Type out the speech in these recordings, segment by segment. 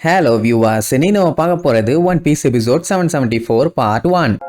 Hello viewers, இன்னைக்கு நம்ம பார்க்க போறது One Piece episode 774 part 1.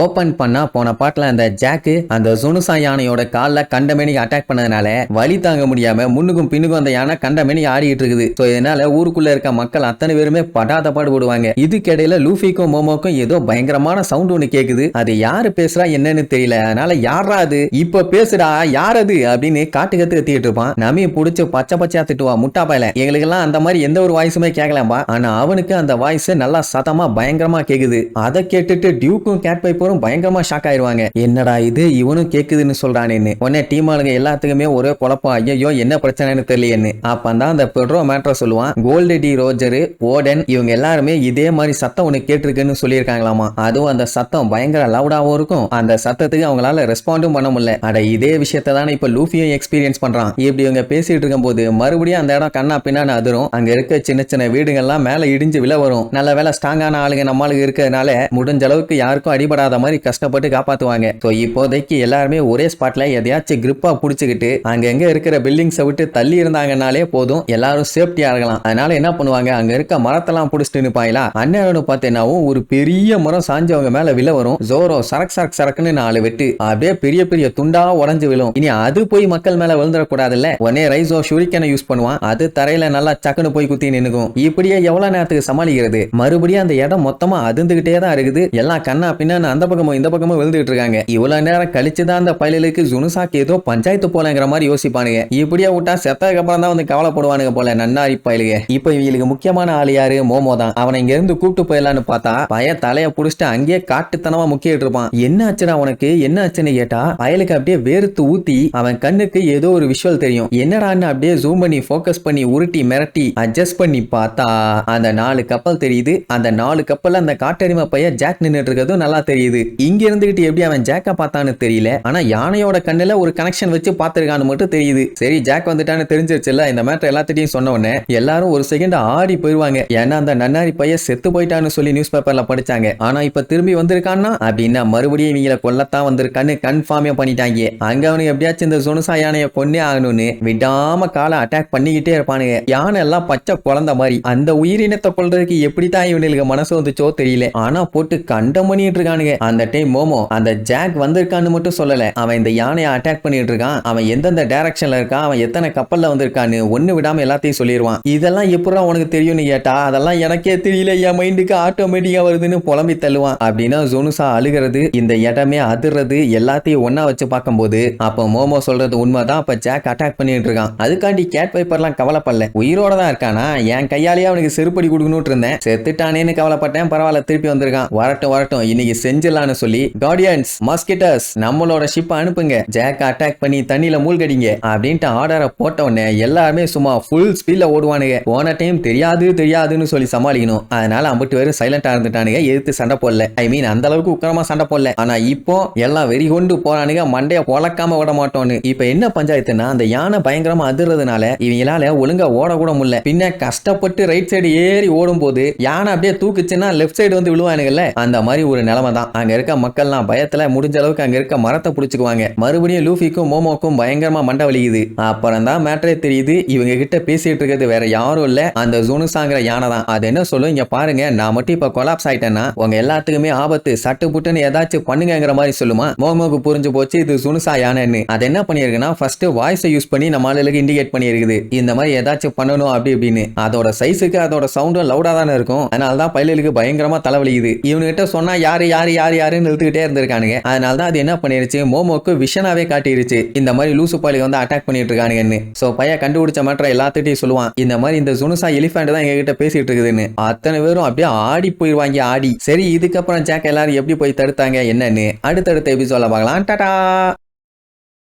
Open பண்ணா போன பாட்டுல அந்த ஜாக்கு அந்த சுனுசா யானையோட காலில் கண்டமேனிக்கு அட்டாக் பண்ணதுனால வலி தாங்க முடியாம முன்னுக்கும் பின்னுக்கும் அந்த யானை கண்டமேனிக்கு ஆடிட்டு இருக்குது. ஸோ இதனால ஊருக்குள்ள இருக்க மக்கள் அத்தனை பேருமே படாத பாடுபடுவாங்க. இதுக்கிடையில லூஃபிக்கும் மோமோக்கும் ஏதோ பயங்கரமான சவுண்ட் ஒண்ணு கேக்குது. அது யாரு பேசுறா என்னன்னு தெரியல. அதனால யாரா அது இப்ப பேசுடா யார் அது அப்படின்னு காட்டு கத்திக்கிட்டு இருப்பான். நமியை பிடிச்சி பச்சை பச்சையா திட்டுவா, முட்டா பாயல எங்களுக்கு எல்லாம் அந்த மாதிரி எந்த ஒரு வாய்ஸுமே கேட்கலாம்பா. ஆனா அவனுக்கு அந்த வாய்ஸ் நல்லா சத்தமா பயங்கரமா கேக்குது. அதை கேட்டுட்டு டியூக்கும் கேட் பைப்பரும் பயங்கரமா ஷாக் ஆயிருவாங்க. என்னடா இது இவனும் கேக்குதுன்னு சொல்றானேன்னு. உடனே டீம் ஆளுங்க எல்லாத்துக்குமே ஒரே குழப்பம், ஐயோ என்ன பிரச்சனைன்னு தெரியலையேன்னு. அப்பந்தான் அந்த பெட்ரோ மேட்ரை சொல்லுவான். கோல்டு டி ரோஜர், ஓடன் இவங்க எல்லாருமே இதே மாதிரி சத்தம் ஒண்ணு கேட்டிருக்குன்னு சொல்லியிருக்காங்களாமா. அதுவும் அந்த சத்தம் பயங்கர லவுடாவும் இருக்கும். அந்த சத்தத்துக்கு அவங்களால ரெஸ்பாண்டும் பண்ண முடியல. அட இதே விஷயத்தை தானே இப்ப லூஃபியும் எக்ஸ்பீரியன்ஸ் பண்றான். இப்படி இவங்க பேசிட்டு இருக்கும் போது மறுபடியும் அந்த இடம் கண்ணா பின்னான்னு அதிரும். அங்க இருக்க சின்ன சின்ன வீடுகள்லாம் மேல இடிஞ்சு விழ வரும். நல்ல வேலை ஸ்ட்ராங்கான ஆளுங்க நம்மளுக்கு இருக்கிறதுனால முடிஞ்ச அளவுக்கு யாருக்கும் அடிபடாத மாதிரி கஷ்டப்பட்டு காப்பாத்துவாங்க. சோ இப்போதைக்கு எல்லாருமே ஒரே ஸ்பாட்ல எதையாச்சும் கிரிப்பா புடிச்சுக்கிட்டு அங்க இருக்கிற பில்டிங்ஸை விட்டு தள்ளி இருந்தாங்கனாலே போதும், எல்லாரும் சேஃப்டியா இருக்கலாம். அதனால என்ன பண்ணுவாங்க, அங்க இருக்க மரத்தெல்லாம் புடிச்சிட்டு நிப்பாங்களா. அந்நேரம் பார்த்தேன்னாவும் ஒரு பெரிய மரம் சாஞ்சு அவங்க மேல விழ வரும். ஜோரோ சரக் சரக் சரக்குன்னு 4 வெட்டு அப்படியே பெரிய பெரிய துண்டா உடஞ்சு விழும். இனி அது போய் மக்கள் மேல விழுந்துடக்கூடாதுல்ல. உடனே ரைஸோ ஷூரிக்கனை யூஸ் பண்ணுவான். அது தரையில நல்லா சக்குன்னு போய் குத்தி நின்னுக்கும். இப்படியே எவ்வளவு நேரத்துக்கு சமாளிக்கிறது. மறுபடியும் அந்த இடம் மொத்தமா அதிர்ந்துகிட்டே தான் இருக்குது. எல்லாம் கண்ணா பின்னா அந்த பக்கமும் இந்த பக்கமும் விழுந்துட்டு இருக்காங்க. இவ்வளவு நேரம் கழிச்சுதான் அந்த பயலுக்கு ஜுனுசாக்கு ஏதோ பஞ்சாயத்து போலங்கிற மாதிரி யோசிப்பானுங்க. இப்படியே விட்டா செத்ததுக்கு அப்புறம் தான் வந்து கவலைப்படுவானுங்க போல நன்னாரி பயலுக. இப்ப இவங்களுக்கு முக்கியமான ஆள் யாரு, மோமோ தான். அவனை இங்க இருந்து கூப்பிட்டு போயிடலான்னு பார்த்தா பய தலைய புடிச்சிட்டு அங்கேயே காட்டுத்தனமா முக்கிட்டு இருப்பான். என்ன ஆச்சுடா உனக்கு, என்ன ஆச்சுன்னு கேட்டா பயலுக்கு அப்படியே வேர்த்து ஊத்தி அவன் கண்ணுக்கு ஏதோ ஒரு விஷுவல் தெரியும். என்னடான்னு அப்படியே ஜூம் பண்ணி போக்கஸ் பண்ணி உருட்டி மிரட்டி அட்ஜஸ்ட் பண்ணி பார்த்தா அந்த 4 கப்பல் தெரியுது. அந்த 4 கப்பல் அந்த காட்டெருமை பைய ஜாக் நின்னுட்டு இருக்கிறதும் நல்லா தெரியுது. இங்க இருந்துகிட்டு எப்படி அவன் ஜாக்க பார்த்தான்னு தெரியல. ஆனா யானையோட கண்ணுல ஒரு கனெக்ஷன் வச்சு பார்த்திருக்கான்னு மட்டும் தெரியுது. சரி ஜாக் வந்துட்டான்னு தெரிஞ்சிருச்சுல்ல. இந்த மேட்டர் எல்லாத்திட்டையும் சொன்ன உடனே எல்லாரும் ஒரு செகண்ட் ஆடி போயிருவாங்க. ஏன்னா அந்த நன்னாரி பைய செத்து போயிட்டான்னு சொல்லி நியூஸ் பேப்பர்ல படிச்சாங்க. ஆனா இப்ப திரும்பி வந்திருக்கான்னா அப்படின்னா மறுபடியும் இவங்களை கொல்லத்தான் வந்திருக்கான்னு கன்ஃபார்மே பண்ணிட்டாங்க. அங்க அவனுக்கு எப்படியாச்சும் இந்த சுனுசா யானையை கொன்னே ஆகணும்னு விடாம காலை அட்டாக் பண்ணிக்கிட்டே இருப்பானுங்க. யானை எல்லாம் பச்சை குழந்தை மாதிரி. அந்த உயிரினத்தை கொல்றதுக்கு எப்படித்தான் இவனுக்கு மனசு வந்துச்சோ தெரியல. ஆனா போட்டு கண்டம் பண்ணிட்டு இருக்கானுங்க. அந்த டைம் மோமோ அந்த ஜாக் வந்திருக்கான்னு மட்டும் சொல்லல. அவன் இந்த யானையை அட்டாக் பண்ணிட்டு இருக்கான். அவன் எந்தெந்த டைரக்ஷன்ல இருக்கான், அவன் எத்தனை கப்பல்ல வந்திருக்கான்னு ஒண்ணு விடாம எல்லாத்தையும் சொல்லிடுவான். இதெல்லாம் எப்படா உனக்கு தெரியும்னு கேட்டா அதெல்லாம் எனக்கே தெரியல, என் மைண்டுக்கு ஆட்டோமேட்டிக்கா வருதுன்னு புலம்பி தள்ளுவான். அப்படின்னா ஜுனுசா அழுகிறது, இந்த இடமே அதிர்றது எல்லாத்தையும் ஒன்னா வச்சு பார்க்கும்போது அப்ப மோமோ சொல்றது உண்மைதான். அப்ப ஜாக் அட்டாக் பண்ணிட்டு இருக்கான். அதுக்காண்டி கேட் வைப்பர்லாம் கவலைப்படல. உயிரோட தான் இருக்கானா, என் கையாலேயே அவனுக்கு செருப்படி கொடுக்கணும்னு இருந்தேன், செத்துட்டானேன்னு கவலைப்பட்டேன். பரவாயில்ல திருப்பி வந்திருக்கான், வரட்டும் வரட்டும் இன்னைக்கு செஞ்சிடலான்னு சொல்லி கார்டியன்ஸ் மஸ்கிட்டர்ஸ் நம்மளோட ஷிப் அனுப்புங்க, ஜாக் அட்டாக் பண்ணி தண்ணியில மூழ்கடிங்க அப்படின்ட்டு ஆர்டரை போட்ட உடனே எல்லாருமே சும்மா ஃபுல் ஸ்பீட்ல ஓடுவானுங்க. போன டைம் தெரியாதுன்னு சொல்லி சமாளிக்கணும். அதனால அம்பிட்டு பேரும் சைலண்டா இருந்துட்டானுங்க, எதிர்த்து சண்டை போடல. ஐ மீன் அந்த அளவுக்கு உக்கிரமா சண்டை போடல. ஆனா இப்போ எல்லாம் வெறி கொண்டு போறானுங்க, மண்டைய பொழக்காம விட மாட்டோம்னு. இப்ப என்ன பஞ்சாயத்துனா அந்த யானை பயங்கரமா அதிர்றதுனால இவங்களால ஒழுங்கா ஓட கூட முடியல. பின்ன கஷ்டப்பட்டு ரைட் சைடு ஏறி ஓடும் போது யானை அப்படியே தூக்குச்சுன்னா லெப்ட் சைடு வந்து விழுவானுங்கல்ல, அந்த மாதிரி ஒரு நிலைமை தான். அங்க இருக்க மக்கள்லாம் பயத்துல முடிஞ்ச அளவுக்கு அங்க இருக்க மரத்தை புடிச்சுக்குவாங்க. மறுபடியும் லூஃபிக்கும் மோமோக்கும் பயங்கரமா மண்டை வலிக்குது. அப்புறம் தான் மேட்டரே தெரியுது, இவங்க கிட்ட பேசிட்டு இருக்கிறது வேற யாரும் இல்ல, அந்த ஜுனுசாங்கிற யானை தான். அது என்ன சொல்லும், இங்க பாருங்க நான் மட்டும் இப்ப கொலாப்ஸ் ஆயிட்டேன்னா உங்க எல்லாத்துக்குமே ஆபத்து, சட்டு புட்டுன்னு ஏதாச்சும் பண்ணுங்கிற மாதிரி சொல்லுமா. மோமோக்கு புரிஞ்சு போச்சு இது ஜுனுசா யானைன்னு. அது என்ன பண்ணிருக்குன்னா ஃபர்ஸ்ட் வாய்ஸை யூஸ் பண்ணி நம்ம ஆளுக்கு இண்டிகேட் பண்ணிருக்குது, இந்த மாதிரி ஏதாச்சும் பண்ணணும் அப்படி இப்படின்னு. அதோட சைஸுக்கு அதோட சவுண்டும் லவுடா தானே இருக்கும். அதனால தான் பையலுக்கு பயங்கரமா தலைவலிக்குது. இவனுகிட்ட சொன்னா யாருன்னு இழுத்துக்கிட்டே இருந்திருக்கானுங்க. அதனால தான் அது என்ன பண்ணிருச்சு, மோமோக்கு விஷனாவே காட்டிருச்சு, இந்த மாதிரி லூசு பாலிக வந்து அட்டாக் பண்ணிட்டு இருக்கானுங்கன்னு. சோ பைய கண்டுபிடிச்ச மாற்ற எல்லாத்திட்டையும் சொல்லுவான், இந்த மாதிரி இந்த ஜுனுசா எலிஃபண்ட் தான் எங்க கிட்ட பேசிட்டு இருக்குதுன்னு. அத்தனை பேரும் அப்படியே ஆடி போயிருவாங்க ஆடி. சரி இதுக்கப்புறம் ஜாக் எல்லாரும் எப்படி போய் தடுத்தாங்க என்னன்னு அடுத்தடுத்த எபிசோட்ல பார்க்கலாம். டாடா.